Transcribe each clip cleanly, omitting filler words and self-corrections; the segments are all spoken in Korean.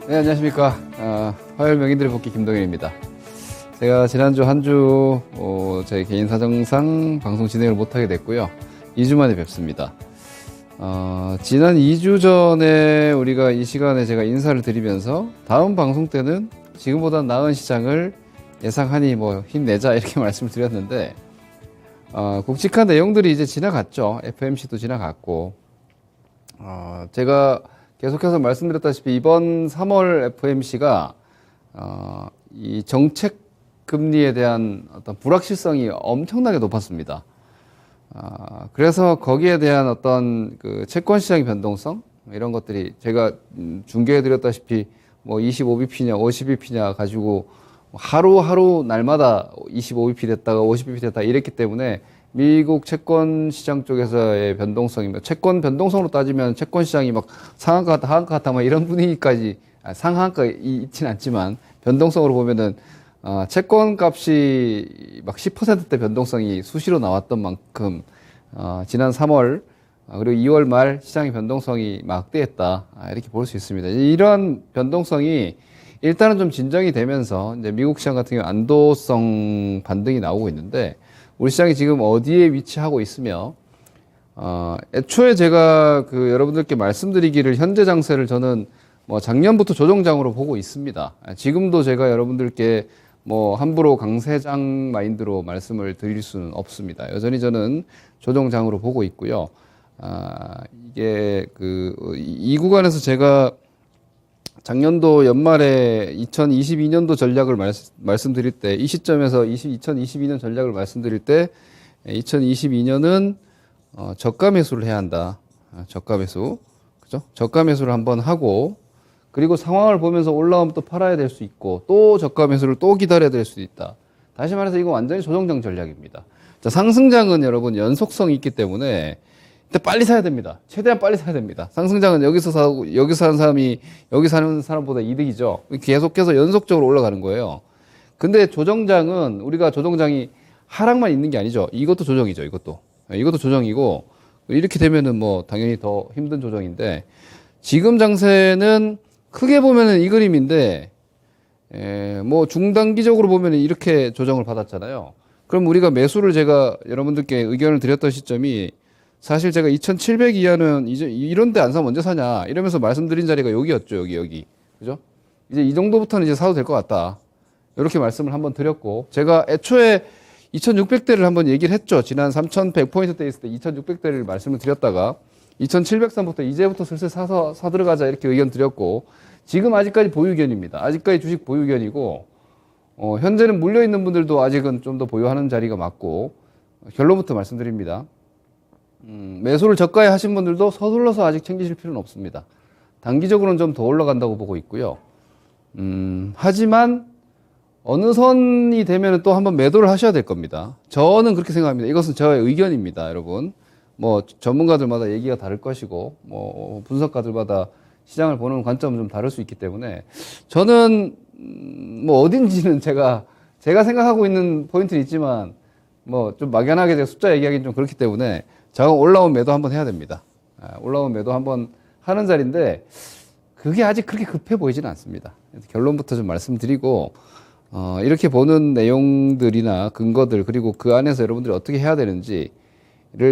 네, 안녕하십니까. 화요일 명인들의 복귀 김동현입니다. 제가 지난주 한 주, 제 개인 사정상 방송 진행을 못하게 됐고요. 2주 만에 뵙습니다. 지난 2주 전에 우리가 이 시간에 제가 인사를 드리면서 다음 방송 때는 지금보다 나은 시장을 예상하니 뭐 힘내자 이렇게 말씀을 드렸는데, 굵직한 내용들이 이제 지나갔죠. FMC도 지나갔고, 제가 계속해서 말씀드렸다시피 이번 3월 FMC가 이 정책 금리에 대한 어떤 불확실성이 엄청나게 높았습니다. 그래서 거기에 대한 어떤 그 채권 시장의 변동성 이런 것들이 제가 중계해 드렸다시피 뭐 25bp냐 50bp냐 가지고 하루하루 날마다 25bp 됐다가 50bp 됐다 이랬기 때문에 미국 채권 시장 쪽에서의 변동성이, 채권 변동성으로 따지면 채권 시장이 막 상한가 같다, 하한가 같다, 막 이런 분위기까지, 상한가 있진 않지만, 변동성으로 보면은, 채권 값이 막 10%대 변동성이 수시로 나왔던 만큼, 지난 3월, 그리고 2월 말 시장의 변동성이 막대했다. 이렇게 볼 수 있습니다. 이러한 변동성이 일단은 좀 진정이 되면서, 이제 미국 시장 같은 경우 안도성 반등이 나오고 있는데, 우리 시장이 지금 어디에 위치하고 있으며, 애초에 제가 여러분들께 말씀드리기를 현재 장세를 저는 뭐 작년부터 조정장으로 보고 있습니다. 지금도 제가 여러분들께 뭐 함부로 강세장 마인드로 말씀을 드릴 수는 없습니다. 여전히 저는 조정장으로 보고 있고요. 이게 이 구간에서 제가 작년도 연말에 2022년도 전략을 말씀드릴 때, 이 시점에서 2022년 전략을 말씀드릴 때, 2022년은 저가 매수를 해야 한다. 저가 매수. 그죠? 저가 매수를 한번 하고, 그리고 상황을 보면서 올라오면 또 팔아야 될 수 있고, 또 저가 매수를 또 기다려야 될 수 있다. 다시 말해서 이거 완전히 조정장 전략입니다. 자, 상승장은 여러분 연속성이 있기 때문에, 근데 빨리 사야 됩니다. 최대한 빨리 사야 됩니다. 상승장은 여기서 사고, 여기서 사는 사람이, 여기 사는 사람보다 이득이죠. 계속해서 연속적으로 올라가는 거예요. 근데 조정장은, 우리가 조정장이 하락만 있는 게 아니죠. 이것도 조정이죠, 이것도. 이것도 조정이고, 이렇게 되면은 뭐, 당연히 더 힘든 조정인데, 지금 장세는 크게 보면은 이 그림인데, 뭐, 중단기적으로 보면은 이렇게 조정을 받았잖아요. 그럼 우리가 매수를 제가 여러분들께 의견을 드렸던 시점이, 사실 제가 2,700 이하는 이제 이런데 안 사면 언제 사냐 이러면서 말씀드린 자리가 여기였죠. 여기. 그죠? 이제 이 정도부터는 이제 사도 될 것 같다. 이렇게 말씀을 한번 드렸고, 제가 애초에 2,600대를 한번 얘기를 했죠. 지난 3,100포인트대 있을 때 2,600대를 말씀을 드렸다가 2,703부터 이제부터 슬슬 사 들어가자 이렇게 의견 드렸고, 지금 아직까지 보유견입니다. 아직까지 주식 보유견이고, 현재는 물려있는 분들도 아직은 좀 더 보유하는 자리가 맞고, 결론부터 말씀드립니다. 매수를 저가에 하신 분들도 서둘러서 아직 챙기실 필요는 없습니다. 단기적으로는 좀 더 올라간다고 보고 있고요. 하지만 어느 선이 되면 또 한번 매도를 하셔야 될 겁니다. 저는 그렇게 생각합니다. 이것은 저의 의견입니다, 여러분. 뭐 전문가들마다 얘기가 다를 것이고, 뭐 분석가들마다 시장을 보는 관점은 좀 다를 수 있기 때문에 저는 뭐 어딘지는 제가 생각하고 있는 포인트는 있지만 뭐 좀 막연하게 제가 숫자 얘기하기는 좀 그렇기 때문에 자금 올라온 매도 한번 해야 됩니다. 올라온 매도 한번 하는 자리인데 그게 아직 그렇게 급해 보이지는 않습니다. 결론부터 좀 말씀드리고, 이렇게 보는 내용들이나 근거들, 그리고 그 안에서 여러분들이 어떻게 해야 되는지를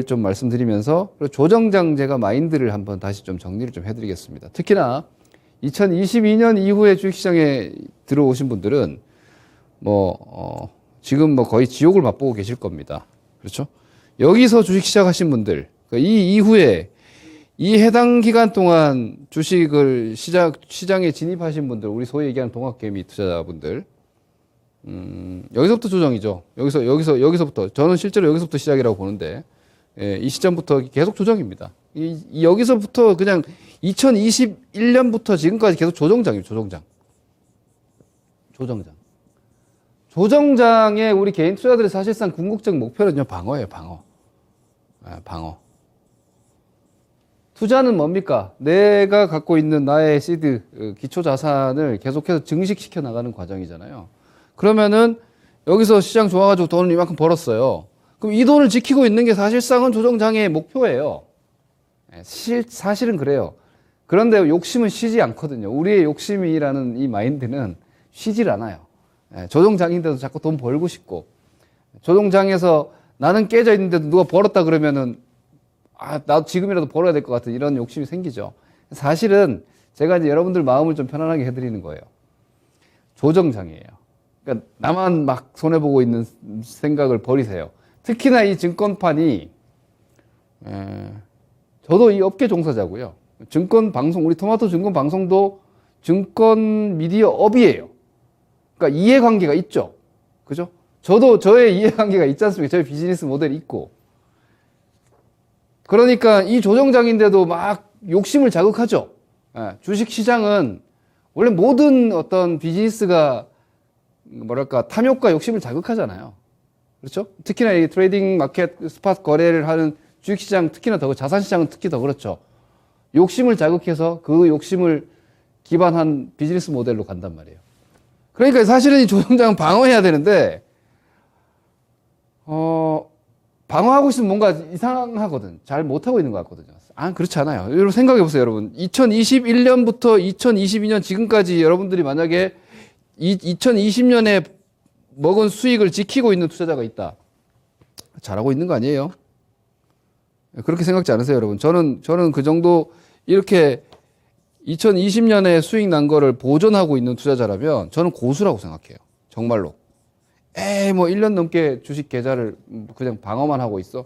좀 말씀드리면서, 그리고 조정장 제가 마인드를 한번 다시 좀 정리를 좀 해드리겠습니다. 특히나 2022년 이후에 주식시장에 들어오신 분들은 지금 뭐 거의 지옥을 맛보고 계실 겁니다. 그렇죠? 여기서 주식 시작하신 분들, 이 이후에 이 해당 기간 동안 주식을 시장에 진입하신 분들, 우리 소위 얘기하는 동학개미 투자자분들, 여기서부터 조정이죠. 여기서부터. 저는 실제로 여기서부터 시작이라고 보는데, 이 시점부터 계속 조정입니다. 여기서부터 그냥 2021년부터 지금까지 계속 조정장이에요, 조정장. 조정장의 우리 개인 투자들의 사실상 궁극적 목표는요, 방어예요, 방어. 방어. 투자는 뭡니까? 내가 갖고 있는 나의 시드, 기초 자산을 계속해서 증식시켜 나가는 과정이잖아요. 그러면은 여기서 시장 좋아가지고 돈을 이만큼 벌었어요. 그럼 이 돈을 지키고 있는 게 사실상은 조정장의 목표예요. 사실은 그래요. 그런데 욕심은 쉬지 않거든요. 우리의 욕심이라는 이 마인드는 쉬질 않아요. 예, 조종장인데도 자꾸 돈 벌고 싶고, 조종장에서 나는 깨져 있는데도 누가 벌었다 그러면은, 나도 지금이라도 벌어야 될 것 같은 이런 욕심이 생기죠. 사실은 제가 이제 여러분들 마음을 좀 편안하게 해드리는 거예요. 조정장이에요. 그러니까 나만 막 손해보고 있는 생각을 버리세요. 특히나 이 증권판이, 저도 이 업계 종사자고요. 증권 방송, 우리 토마토 증권 방송도 증권 미디어 업이에요. 그러니까 이해관계가 있죠. 그죠? 저도 저의 이해관계가 있지 않습니까? 저의 비즈니스 모델이 있고. 그러니까 이 조정장인데도 막 욕심을 자극하죠. 주식 시장은 원래 모든 어떤 비즈니스가 뭐랄까 탐욕과 욕심을 자극하잖아요. 그렇죠? 특히나 이 트레이딩 마켓 스팟 거래를 하는 주식 시장 특히나 더 자산 시장은 특히 더 그렇죠. 욕심을 자극해서 그 욕심을 기반한 비즈니스 모델로 간단 말이에요. 그러니까 사실은 이 조정장은 방어해야 되는데 방어하고 있으면 뭔가 이상하거든. 잘 못하고 있는 것 같거든요. 그렇지 않아요. 여러분 생각해 보세요, 여러분. 2021년부터 2022년 지금까지 여러분들이 만약에 2020년에 먹은 수익을 지키고 있는 투자자가 있다. 잘하고 있는 거 아니에요? 그렇게 생각지 않으세요, 여러분? 저는 그 정도 이렇게 2020년에 수익 난 거를 보존하고 있는 투자자라면 저는 고수라고 생각해요. 정말로. 뭐 1년 넘게 주식 계좌를 그냥 방어만 하고 있어?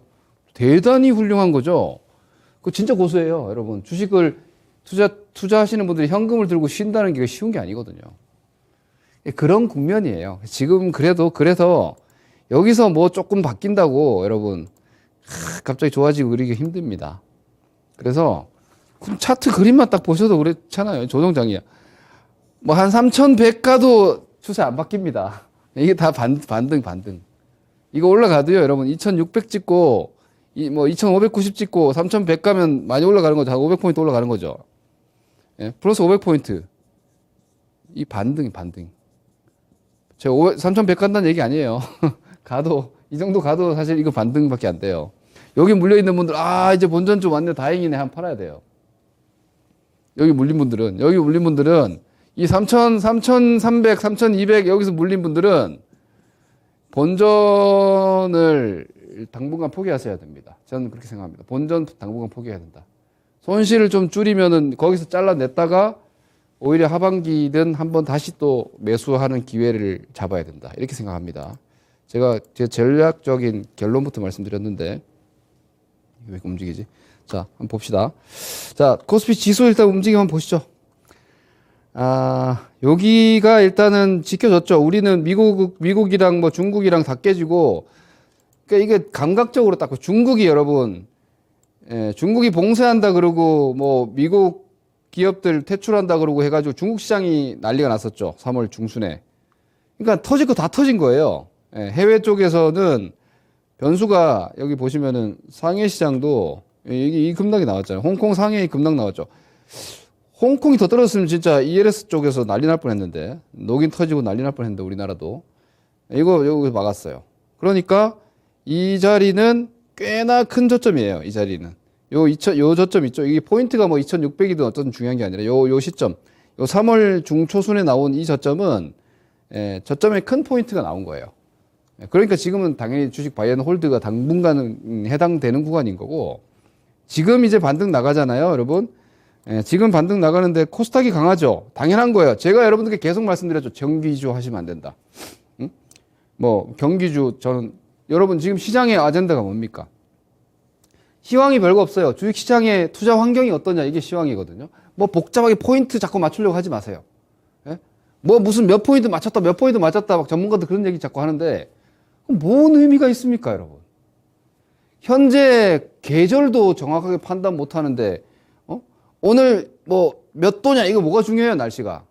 대단히 훌륭한 거죠. 그거 진짜 고수예요, 여러분. 주식을 투자하시는 분들이 현금을 들고 쉰다는 게 쉬운 게 아니거든요. 그런 국면이에요. 지금 그래서 여기서 뭐 조금 바뀐다고 여러분 갑자기 좋아지고 그러기 힘듭니다. 그래서 차트 그림만 딱 보셔도 그렇잖아요. 조정장이야. 뭐 한 3,100 가도 추세 안 바뀝니다. 이게 다 반등. 이거 올라가도요, 여러분. 2,600 찍고, 2,590 찍고, 3,100 가면 많이 올라가는 거죠. 한 500포인트 올라가는 거죠. 예, 플러스 500포인트. 이 반등. 제가 3,100 간다는 얘기 아니에요. 이 정도 가도 사실 이거 반등밖에 안 돼요. 여기 물려있는 분들, 이제 본전 좀 왔네. 다행이네. 한번 팔아야 돼요. 여기 물린 분들은 이 3,300, 3,200 여기서 물린 분들은 본전을 당분간 포기하셔야 됩니다. 저는 그렇게 생각합니다. 본전 당분간 포기해야 된다. 손실을 좀 줄이면은 거기서 잘라냈다가 오히려 하반기든 한번 다시 또 매수하는 기회를 잡아야 된다. 이렇게 생각합니다. 제가 제 전략적인 결론부터 말씀드렸는데 왜 움직이지? 자, 한번 봅시다. 자, 코스피 지수 일단 움직임 한번 보시죠. 여기가 일단은 지켜졌죠. 우리는 미국이랑 뭐 중국이랑 다 깨지고, 그러니까 이게 감각적으로 딱 중국이 여러분, 중국이 봉쇄한다 그러고 뭐 미국 기업들 퇴출한다 그러고 해가지고 중국 시장이 난리가 났었죠. 3월 중순에. 그러니까 터질 거 다 터진 거예요. 해외 쪽에서는 변수가 여기 보시면은 상해 시장도 이 급락이 나왔잖아요. 홍콩 상해이 급락 나왔죠. 홍콩이 더 떨어졌으면 진짜 ELS 쪽에서 난리 날 뻔했는데 녹인 터지고 난리 날 뻔했는데 우리나라도 이거 막았어요. 그러니까 이 자리는 꽤나 큰 저점이에요. 이 자리는 요 저점 있죠. 이게 포인트가 뭐 2,600이든 어떤 중요한 게 아니라 요 시점, 요 3월 중초순에 나온 이 저점은 저점에 큰 포인트가 나온 거예요. 그러니까 지금은 당연히 주식 바이앤홀드가 당분간은 해당되는 구간인 거고, 지금 이제 반등 나가잖아요, 여러분. 지금 반등 나가는데 코스닥이 강하죠. 당연한 거예요. 제가 여러분들께 계속 말씀드렸죠. 정기주 하시면 안 된다. 응? 뭐 경기주 저는 여러분 지금 시장의 아젠다가 뭡니까? 시황이 별거 없어요. 주식시장의 투자 환경이 어떠냐 이게 시황이거든요. 뭐 복잡하게 포인트 자꾸 맞추려고 하지 마세요. 예? 뭐 무슨 몇 포인트 맞췄다 막 전문가들 그런 얘기 자꾸 하는데 뭔 의미가 있습니까, 여러분? 현재 계절도 정확하게 판단 못 하는데 오늘 뭐 몇 도냐 이거 뭐가 중요해요, 날씨가.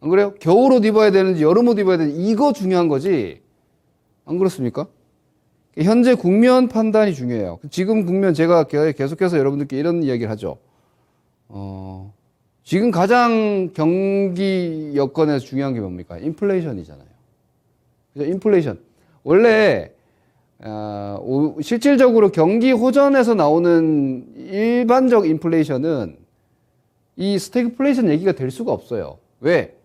안 그래요? 겨울 옷 입어야 되는지 여름 옷 입어야 되는지 이거 중요한 거지. 안 그렇습니까? 현재 국면 판단이 중요해요. 지금 국면 제가 계속해서 여러분들께 이런 이야기를 하죠. 지금 가장 경기 여건에서 중요한 게 뭡니까? 인플레이션이잖아요. 그죠? 인플레이션. 원래 실질적으로 경기 호전에서 나오는 일반적 인플레이션은 이 스태그플레이션 얘기가 될 수가 없어요. 왜?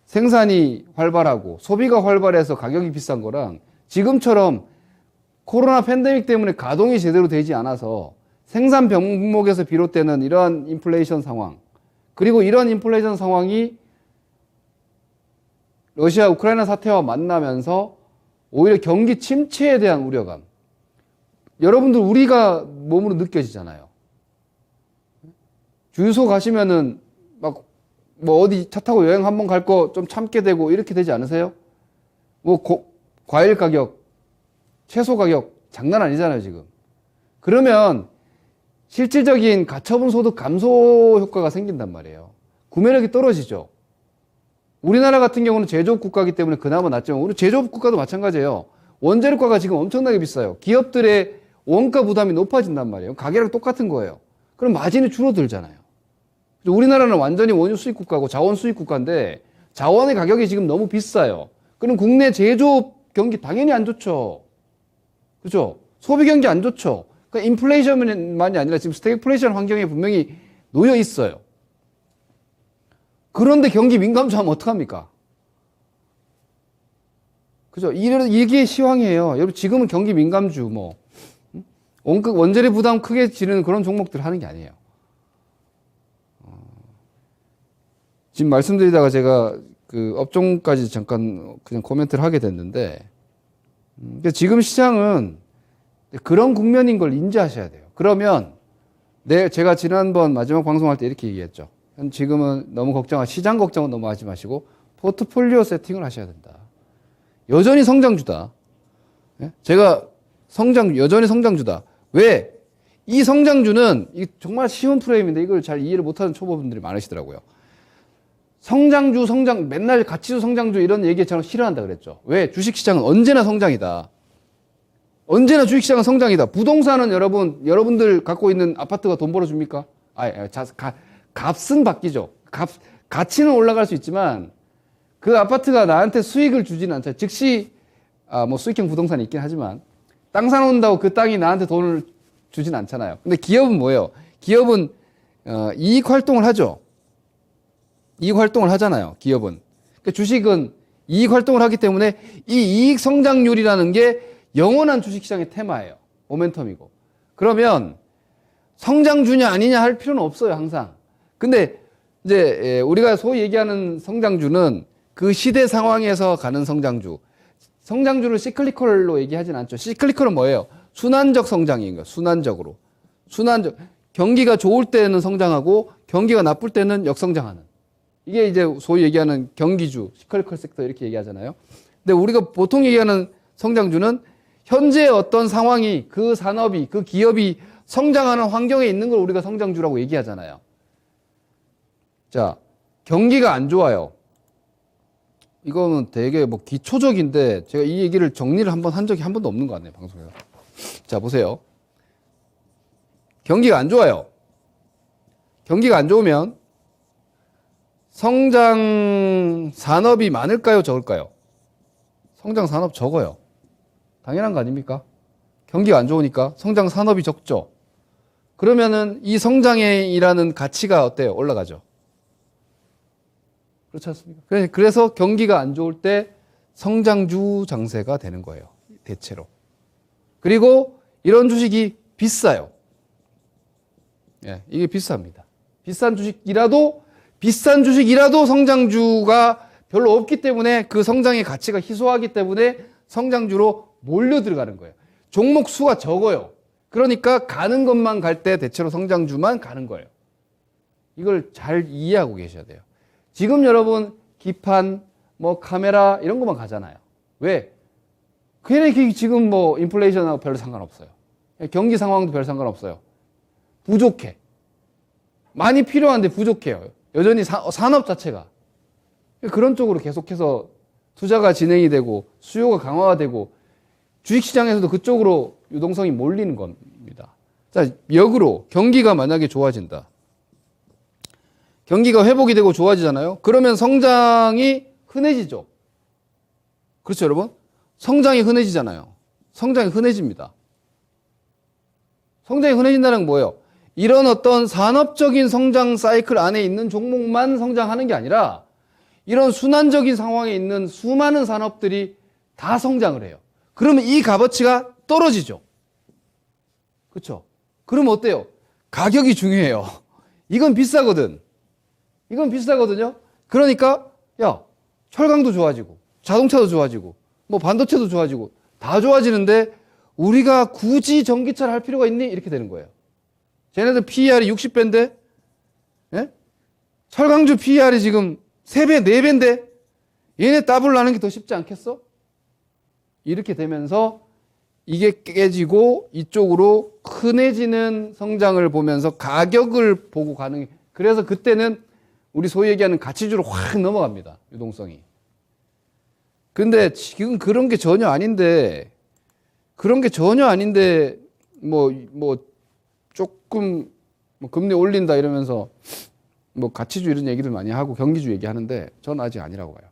생산이 활발하고 소비가 활발해서 가격이 비싼 거랑 지금처럼 코로나 팬데믹 때문에 가동이 제대로 되지 않아서 생산 병목에서 비롯되는 이러한 인플레이션 상황, 그리고 이런 인플레이션 상황이 러시아 우크라이나 사태와 만나면서 오히려 경기 침체에 대한 우려감, 여러분들 우리가 몸으로 느껴지잖아요. 주유소 가시면은 막 뭐 어디 차 타고 여행 한번 갈 거 좀 참게 되고 이렇게 되지 않으세요? 뭐 과일 가격, 채소 가격 장난 아니잖아요, 지금. 그러면 실질적인 가처분 소득 감소 효과가 생긴단 말이에요. 구매력이 떨어지죠. 우리나라 같은 경우는 제조업 국가이기 때문에 그나마 낫지만 우리 제조업 국가도 마찬가지예요. 원재료가가 지금 엄청나게 비싸요. 기업들의 원가 부담이 높아진단 말이에요. 가게랑 똑같은 거예요. 그럼 마진이 줄어들잖아요. 우리나라는 완전히 원유 수입 국가고 자원 수입 국가인데 자원의 가격이 지금 너무 비싸요. 그럼 국내 제조업 경기 당연히 안 좋죠. 그죠? 소비 경기 안 좋죠. 그러니까 인플레이션만이 아니라 지금 스태그플레이션 환경에 분명히 놓여 있어요. 그런데 경기 민감주하면 어떡합니까? 그죠? 이게 시황이에요. 여러분, 지금은 경기 민감주, 원재료 부담 크게 지르는 그런 종목들 하는 게 아니에요. 지금 말씀드리다가 제가 그 업종까지 잠깐 그냥 코멘트를 하게 됐는데, 지금 시장은 그런 국면인 걸 인지하셔야 돼요. 그러면, 제가 지난번 마지막 방송할 때 이렇게 얘기했죠. 지금은 너무 시장 걱정은 너무 하지 마시고, 포트폴리오 세팅을 하셔야 된다. 여전히 성장주다. 제가 여전히 성장주다. 왜? 이 성장주는 정말 쉬운 프레임인데 이걸 잘 이해를 못하는 초보분들이 많으시더라고요. 맨날 가치주 성장주 이런 얘기 저는 싫어한다 그랬죠. 왜? 주식시장은 언제나 성장이다. 언제나 주식시장은 성장이다. 부동산은 여러분들 갖고 있는 아파트가 돈 벌어줍니까? 값은 바뀌죠. 가치는 올라갈 수 있지만 그 아파트가 나한테 수익을 주지는 않잖아요. 즉시, 수익형 부동산이 있긴 하지만 땅 사놓는다고 그 땅이 나한테 돈을 주진 않잖아요. 근데 기업은 뭐예요? 기업은, 이익 활동을 하죠. 이익 활동을 하잖아요. 기업은. 그러니까 주식은 이익 활동을 하기 때문에 이 이익 성장률이라는 게 영원한 주식시장의 테마예요. 모멘텀이고. 그러면 성장주냐 아니냐 할 필요는 없어요. 항상. 근데 이제 우리가 소위 얘기하는 성장주는 그 시대 상황에서 가는 성장주. 성장주를 시클리컬로 얘기하진 않죠. 시클리컬은 뭐예요? 순환적 성장인 거예요. 순환적으로. 경기가 좋을 때는 성장하고 경기가 나쁠 때는 역성장하는. 이게 이제 소위 얘기하는 경기주, 시클리컬 섹터 이렇게 얘기하잖아요. 근데 우리가 보통 얘기하는 성장주는 현재 어떤 상황이 그 산업이, 그 기업이 성장하는 환경에 있는 걸 우리가 성장주라고 얘기하잖아요. 자, 경기가 안 좋아요. 이거는 되게 기초적인데 제가 이 얘기를 정리를 한 적이 한 번도 없는 것 같네요, 방송에서. 자, 보세요. 경기가 안 좋아요. 경기가 안 좋으면 성장 산업이 많을까요, 적을까요? 성장 산업 적어요. 당연한 거 아닙니까? 경기가 안 좋으니까 성장 산업이 적죠. 그러면은 이 성장이라는 가치가 어때요? 올라가죠. 그렇지 않습니까? 그래서 경기가 안 좋을 때 성장주 장세가 되는 거예요. 대체로. 그리고 이런 주식이 비싸요. 이게 비쌉니다. 비싼 주식이라도 성장주가 별로 없기 때문에 그 성장의 가치가 희소하기 때문에 성장주로 몰려 들어가는 거예요. 종목 수가 적어요. 그러니까 가는 것만 갈 때 대체로 성장주만 가는 거예요. 이걸 잘 이해하고 계셔야 돼요. 지금 여러분 기판, 카메라 이런 것만 가잖아요. 왜? 걔네 지금 인플레이션하고 별로 상관없어요. 경기 상황도 별 상관없어요. 부족해. 많이 필요한데 부족해요. 여전히 산업 자체가. 그런 쪽으로 계속해서 투자가 진행이 되고 수요가 강화가 되고 주식시장에서도 그쪽으로 유동성이 몰리는 겁니다. 자, 역으로 경기가 만약에 좋아진다. 경기가 회복이 되고 좋아지잖아요. 그러면 성장이 흔해지죠. 그렇죠, 여러분? 성장이 흔해지잖아요. 성장이 흔해집니다. 성장이 흔해진다는 건 뭐예요? 이런 어떤 산업적인 성장 사이클 안에 있는 종목만 성장하는 게 아니라 이런 순환적인 상황에 있는 수많은 산업들이 다 성장을 해요. 그러면 이 값어치가 떨어지죠. 그렇죠? 그럼 어때요? 가격이 중요해요. 이건 비싸거든. 이건 비싸거든요. 그러니까 야, 철강도 좋아지고 자동차도 좋아지고 뭐 반도체도 좋아지고 다 좋아지는데 우리가 굳이 전기차를 할 필요가 있니? 이렇게 되는 거예요. 쟤네들 PER이 60배인데 예? 철강주 PER이 지금 3배, 4배인데 얘네 더블 나는 게 더 쉽지 않겠어? 이렇게 되면서 이게 깨지고 이쪽으로 흔해지는 성장을 보면서 가격을 보고 가는, 그래서 그때는 우리 소위 얘기하는 가치주로 확 넘어갑니다. 유동성이. 근데 지금 그런 게 전혀 아닌데, 조금 금리 올린다 이러면서 가치주 이런 얘기들 많이 하고 경기주 얘기하는데 저는 아직 아니라고 봐요.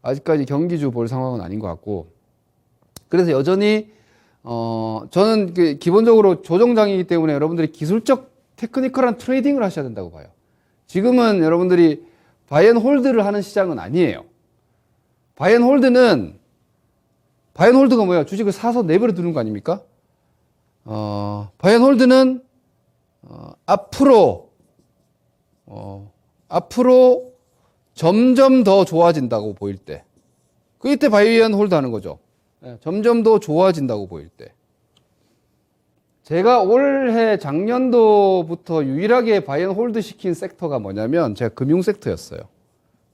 아직까지 경기주 볼 상황은 아닌 것 같고, 그래서 여전히 저는 기본적으로 조정장이기 때문에 여러분들이 기술적 테크니컬한 트레이딩을 하셔야 된다고 봐요. 지금은 여러분들이 바이앤홀드를 하는 시장은 아니에요. 바이앤홀드가 뭐야? 주식을 사서 내버려 두는 거 아닙니까? 바이앤홀드는 앞으로 점점 더 좋아진다고 보일 때, 그때 바이앤홀드 하는 거죠. 점점 더 좋아진다고 보일 때. 제가 올해 작년도부터 유일하게 바이앤홀드 시킨 섹터가 뭐냐면 제가 금융 섹터였어요.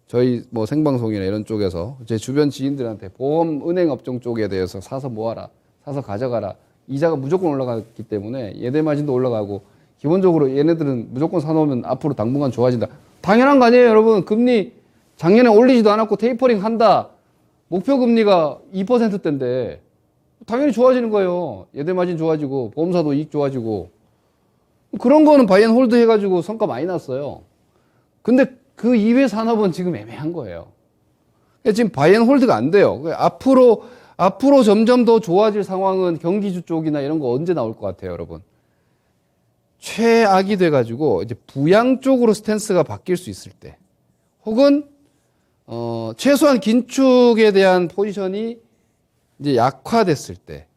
저희 생방송이나 이런 쪽에서 제 주변 지인들한테 보험, 은행 업종 쪽에 대해서 사서 모아라, 사서 가져가라. 이자가 무조건 올라갔기 때문에 예대 마진도 올라가고 기본적으로 얘네들은 무조건 사놓으면 앞으로 당분간 좋아진다. 당연한 거 아니에요, 여러분. 금리 작년에 올리지도 않았고 테이퍼링 한다. 목표 금리가 2%대인데 당연히 좋아지는 거예요. 예대 마진 좋아지고 보험사도 이익 좋아지고 그런 거는 바이앤홀드 해가지고 성과 많이 났어요. 근데 그 이외 산업은 지금 애매한 거예요. 지금 바이앤홀드가 안 돼요. 앞으로 점점 더 좋아질 상황은 경기주 쪽이나 이런 거 언제 나올 것 같아요, 여러분? 최악이 돼가지고 이제 부양 쪽으로 스탠스가 바뀔 수 있을 때, 혹은 최소한 긴축에 대한 포지션이 이제 약화됐을 때,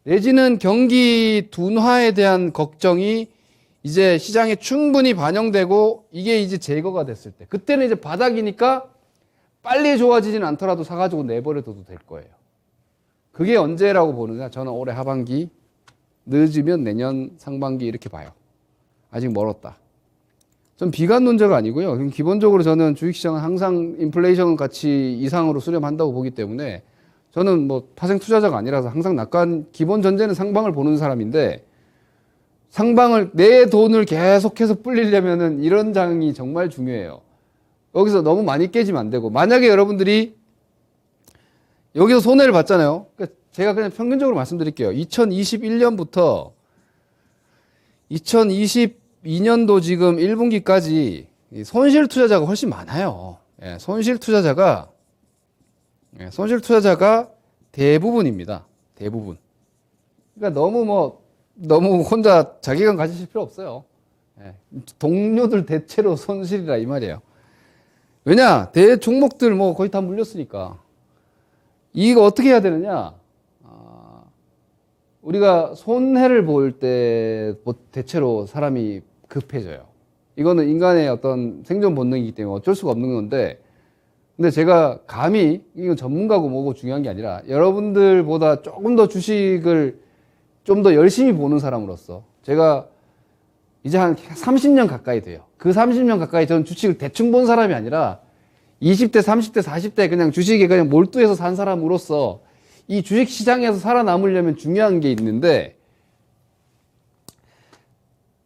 내지는 경기 둔화에 대한 걱정이 이제 시장에 충분히 반영되고 이게 이제 제거가 됐을 때, 그때는 이제 바닥이니까 빨리 좋아지진 않더라도 사가지고 내버려둬도 될 거예요. 그게 언제라고 보느냐? 저는 올해 하반기, 늦으면 내년 상반기 이렇게 봐요. 아직 멀었다. 전 비관론자가 아니고요. 기본적으로 저는 주식시장은 항상 인플레이션 가치 이상으로 수렴한다고 보기 때문에 저는 파생 투자자가 아니라서 항상 기본 전제는 상방을 보는 사람인데, 내 돈을 계속해서 불리려면은 이런 장이 정말 중요해요. 여기서 너무 많이 깨지면 안 되고, 만약에 여러분들이 여기서 손해를 봤잖아요. 제가 그냥 평균적으로 말씀드릴게요. 2021년부터 2022년도 지금 1분기까지 손실 투자자가 훨씬 많아요. 손실 투자자가 대부분입니다. 대부분. 그러니까 너무 혼자 자기감 가지실 필요 없어요. 동료들 대체로 손실이라 이 말이에요. 왜냐? 대 종목들 거의 다 물렸으니까. 이거 어떻게 해야 되느냐? 우리가 손해를 볼 때 대체로 사람이 급해져요. 이거는 인간의 어떤 생존 본능이기 때문에 어쩔 수가 없는 건데, 근데 제가 감히, 이건 전문가고 뭐고 중요한 게 아니라 여러분들보다 조금 더 주식을 좀 더 열심히 보는 사람으로서, 제가 이제 한 30년 가까이 돼요. 그 30년 가까이 저는 주식을 대충 본 사람이 아니라 20대, 30대, 40대 그냥 주식에 그냥 몰두해서 산 사람으로서 이 주식 시장에서 살아남으려면 중요한 게 있는데,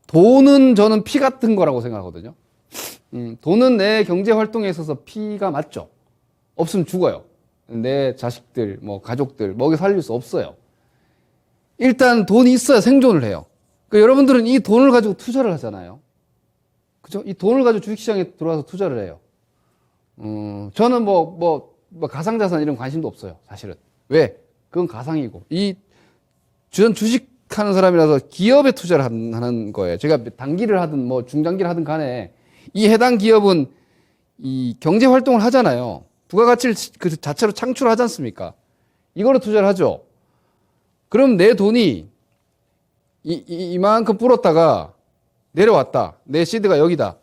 돈은 저는 피 같은 거라고 생각하거든요. 돈은 내 경제 활동에 있어서 피가 맞죠. 없으면 죽어요. 내 자식들, 가족들 먹여 살릴 수 없어요. 일단 돈이 있어야 생존을 해요. 그러니까 여러분들은 이 돈을 가지고 투자를 하잖아요. 그죠? 이 돈을 가지고 주식시장에 들어와서 투자를 해요. 저는 가상자산 이런 관심도 없어요, 사실은. 왜? 그건 가상이고. 전 주식 하는 사람이라서 기업에 투자를 하는 거예요. 제가 단기를 하든 뭐 중장기를 하든 간에 이 해당 기업은 이 경제 활동을 하잖아요. 부가가치를 그 자체로 창출하지 않습니까? 이거로 투자를 하죠. 그럼 내 돈이 이만큼 불었다가 내려왔다. 내 시드가 여기다.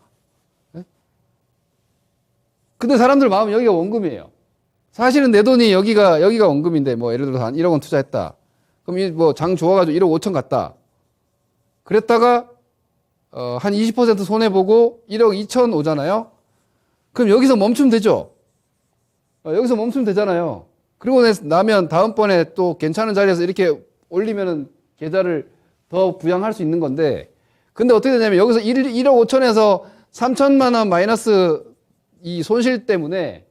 근데 사람들 마음은 여기가 원금이에요. 사실은 내 돈이 여기가 원금인데 뭐 예를 들어서 한 1억 원 투자했다. 그럼 뭐 장 좋아가지고 1억 5천 갔다. 그랬다가 한 20% 손해 보고 1억 2천 오잖아요. 그럼 여기서 멈추면 되죠. 여기서 멈추면 되잖아요. 그리고 나면 다음번에 또 괜찮은 자리에서 이렇게 올리면은 계좌를 더 부양할 수 있는 건데, 근데 어떻게 되냐면 여기서 1억 5천에서 3천만 원 마이너스 이 손실 때문에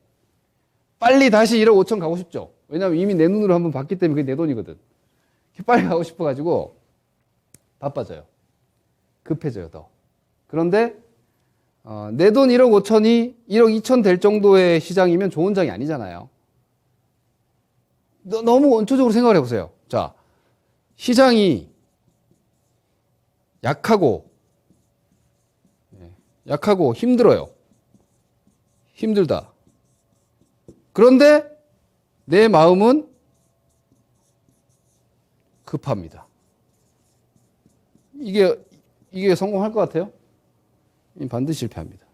빨리 다시 1억 5천 가고 싶죠. 왜냐하면 이미 내 눈으로 한번 봤기 때문에 그게 내 돈이거든. 빨리 가고 싶어가지고 바빠져요. 급해져요, 더. 그런데 내 돈 1억 5천이 1억 2천 될 정도의 시장이면 좋은 장이 아니잖아요. 너무 원초적으로 생각을 해보세요. 자, 시장이 약하고 힘들어요. 힘들다. 그런데 내 마음은 급합니다. 이게 성공할 것 같아요? 반드시 실패합니다.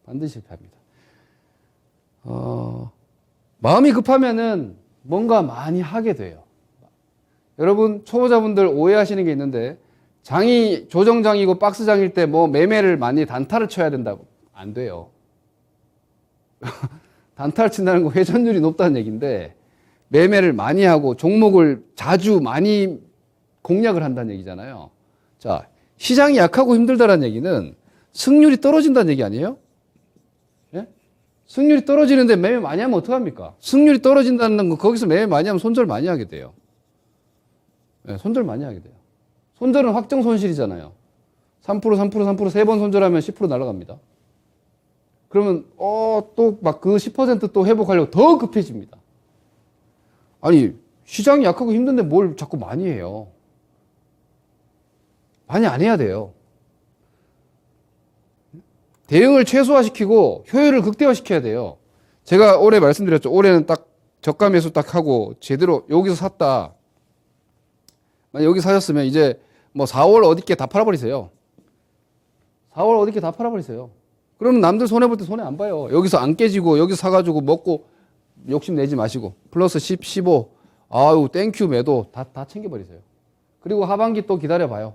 반드시 실패합니다. 마음이 급하면은 뭔가 많이 하게 돼요. 여러분, 초보자분들 오해하시는 게 있는데, 장이 조정장이고 박스장일 때 뭐 매매를 많이 단타를 쳐야 된다고. 안 돼요. 단타를 친다는 거 회전율이 높다는 얘기인데, 매매를 많이 하고 종목을 자주 많이 공략을 한다는 얘기잖아요. 자, 시장이 약하고 힘들다는 얘기는 승률이 떨어진다는 얘기 아니에요? 예? 승률이 떨어지는데 매매 많이 하면 어떡합니까? 승률이 떨어진다는 건 거기서 매매 많이 하면 손절 많이 하게 돼요. 네, 손절 많이 하게 돼요. 손절은 확정 손실이잖아요. 3% 세 번 손절하면 10% 날아갑니다. 그러면 또 막 그 10% 또 회복하려고 더 급해집니다. 아니, 시장이 약하고 힘든데 뭘 자꾸 많이 해요. 많이 안 해야 돼요. 대응을 최소화시키고 효율을 극대화시켜야 돼요. 제가 올해 말씀드렸죠. 올해는 딱 저가 매수 딱 하고 제대로 여기서 샀다. 만약 여기 사셨으면 이제 뭐 4월 어디께 다 팔아버리세요. 4월 어디께 다 팔아버리세요. 그러면 남들 손해볼 때 손해 안 봐요. 여기서 안 깨지고 여기서 사가지고 먹고 욕심 내지 마시고 플러스 10, 15 아유 땡큐 매도 다 챙겨버리세요. 그리고 하반기 또 기다려봐요.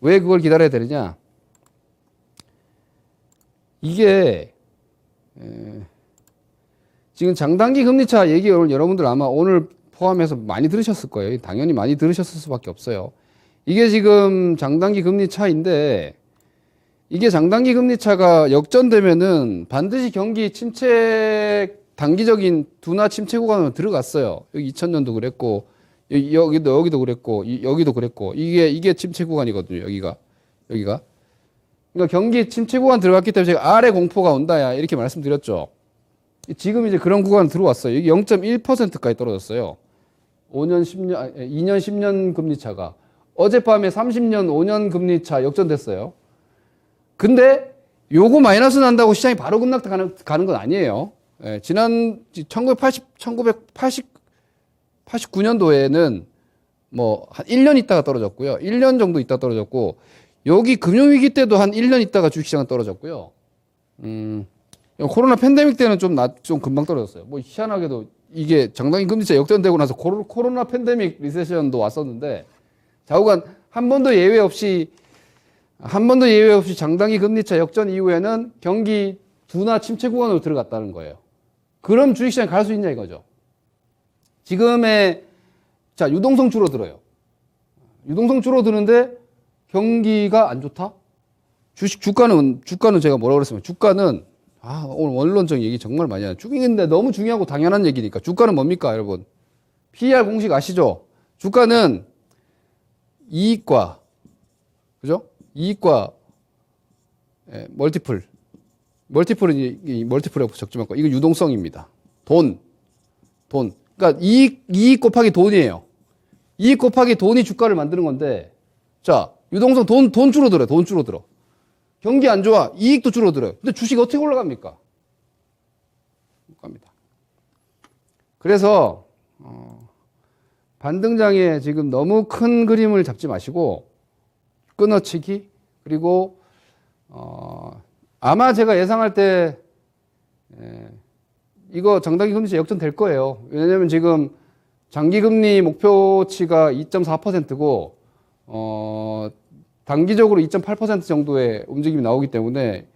왜 그걸 기다려야 되느냐. 이게 지금 장단기 금리차 얘기 여러분들 아마 오늘 포함해서 많이 들으셨을 거예요. 당연히 많이 들으셨을 수밖에 없어요. 이게 지금 장단기 금리 차인데 이게 장단기 금리 차가 역전되면은 반드시 경기 침체 단기적인 둔화 침체 구간으로 들어갔어요. 여기 2000년도 그랬고 여기도 그랬고 여기도 그랬고 이게 침체 구간이거든요. 여기가 그러니까 경기 침체 구간 들어갔기 때문에 제가 아래 공포가 온다야 이렇게 말씀드렸죠. 지금 이제 그런 구간 들어왔어요. 여기 0.1%까지 떨어졌어요. 2년 10년 금리 차가 어젯밤에 30년 5년 금리 차 역전됐어요. 근데 요거 마이너스 난다고 시장이 바로 급락 가는 건 아니에요. 지난 1989년도에는 뭐 한 1년 있다가 떨어졌고요. 1년 정도 있다 떨어졌고 여기 금융위기 때도 한 1년 있다가 주식시장은 떨어졌고요. 코로나 팬데믹 때는 좀 금방 떨어졌어요. 뭐 희한하게도 이게 장단기 금리차 역전되고 나서 코로나 팬데믹 리세션도 왔었는데 좌우간 한 번도 예외 없이 장단기 금리차 역전 이후에는 경기 둔화 침체 구간으로 들어갔다는 거예요. 그럼 주식시장에 갈 수 있냐 이거죠. 지금의 유동성 줄어들어요. 유동성 줄어드는데 경기가 안 좋다? 주가는 제가 뭐라고 그랬으면 주가는 오늘 원론적 얘기 정말 많이 하네. 근데 너무 중요하고 당연한 얘기니까. 주가는 뭡니까, 여러분? PER 공식 아시죠? 주가는 이익과, 그죠? 이익과, 멀티플은 이 멀티플하고 적지 말고, 이거 유동성입니다. 돈. 그러니까 이익 곱하기 돈이에요. 이익 곱하기 돈이 주가를 만드는 건데, 자, 유동성 돈 줄어들어요. 돈 줄어들어. 경기 안 좋아. 이익도 줄어들어요. 근데 주식이 어떻게 올라갑니까? 못 갑니다. 그래서, 반등장에 지금 너무 큰 그림을 잡지 마시고, 끊어치기, 그리고, 아마 제가 예상할 때, 이거 장단기 금리제 역전될 거예요. 왜냐면 지금 장기금리 목표치가 2.4%고, 단기적으로 2.8% 정도의 움직임이 나오기 때문에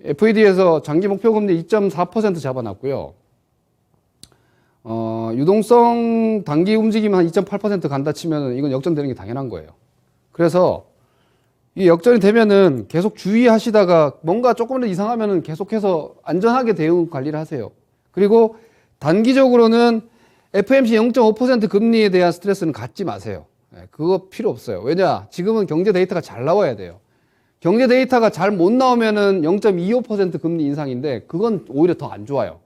FED에서 장기 목표금리 2.4% 잡아놨고요. 유동성 단기 움직임 한 2.8% 간다 치면은 이건 역전되는 게 당연한 거예요. 그래서 이 역전이 되면은 계속 주의하시다가 뭔가 조금 더 이상하면은 계속해서 안전하게 대응 관리를 하세요. 그리고 단기적으로는 FMC 0.5% 금리에 대한 스트레스는 갖지 마세요. 그거 필요 없어요. 왜냐? 지금은 경제 데이터가 잘 나와야 돼요. 경제 데이터가 잘 못 나오면은 0.25% 금리 인상인데 그건 오히려 더 안 좋아요.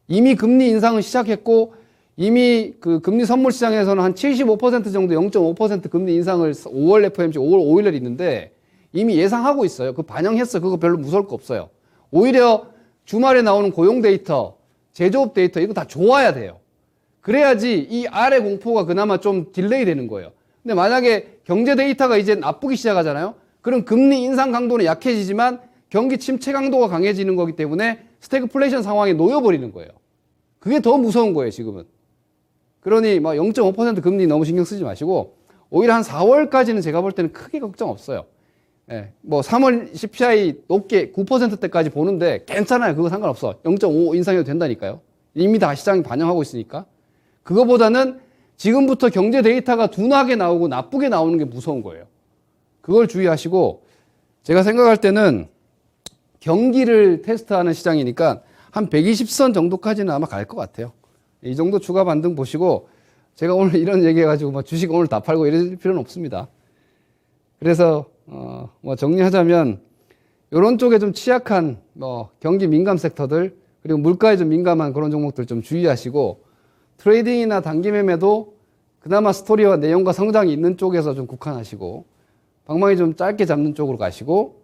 이미 금리 인상을 시작했고 이미 그 금리 선물 시장에서는 한 75% 정도 0.5% 금리 인상을 5월 FMC 5월 5일날 있는데 이미 예상하고 있어요. 그 반영했어. 그거 별로 무서울 거 없어요. 오히려 주말에 나오는 고용 데이터, 제조업 데이터 이거 다 좋아야 돼요. 그래야지 이 아래 공포가 그나마 좀 딜레이 되는 거예요. 근데 만약에 경제 데이터가 이제 나쁘기 시작하잖아요. 그럼 금리 인상 강도는 약해지지만 경기 침체 강도가 강해지는 거기 때문에 스태그플레이션 상황에 놓여버리는 거예요. 그게 더 무서운 거예요, 지금은. 그러니 뭐 0.5% 금리 너무 신경 쓰지 마시고 오히려 한 4월까지는 제가 볼 때는 크게 걱정 없어요. 예, 뭐 3월 CPI 높게 9%대까지 보는데 괜찮아요. 그거 상관없어. 0.5 인상해도 된다니까요. 이미 다 시장이 반영하고 있으니까. 그거보다는 지금부터 경제 데이터가 둔하게 나오고 나쁘게 나오는 게 무서운 거예요. 그걸 주의하시고 제가 생각할 때는 경기를 테스트하는 시장이니까 한 120선 정도까지는 아마 갈 것 같아요. 이 정도 추가 반등 보시고 제가 오늘 이런 얘기 해가지고 뭐 주식 오늘 다 팔고 이럴 필요는 없습니다. 그래서 뭐 정리하자면 이런 쪽에 좀 취약한 뭐 경기 민감 섹터들 그리고 물가에 좀 민감한 그런 종목들 좀 주의하시고 트레이딩이나 단기 매매도 그나마 스토리와 내용과 성장이 있는 쪽에서 좀 국한하시고 방망이 좀 짧게 잡는 쪽으로 가시고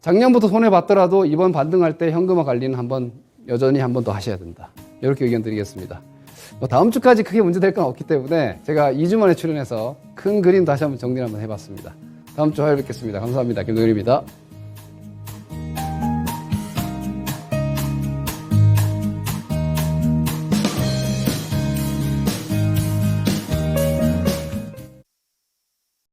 작년부터 손해봤더라도 이번 반등할 때 현금화 관리는 여전히 한 번 더 하셔야 된다. 이렇게 의견 드리겠습니다. 뭐 다음 주까지 크게 문제될 건 없기 때문에 제가 2주 만에 출연해서 큰 그림 다시 한번 정리를 한번 해봤습니다. 다음 주 화요일 뵙겠습니다. 감사합니다. 김동일입니다.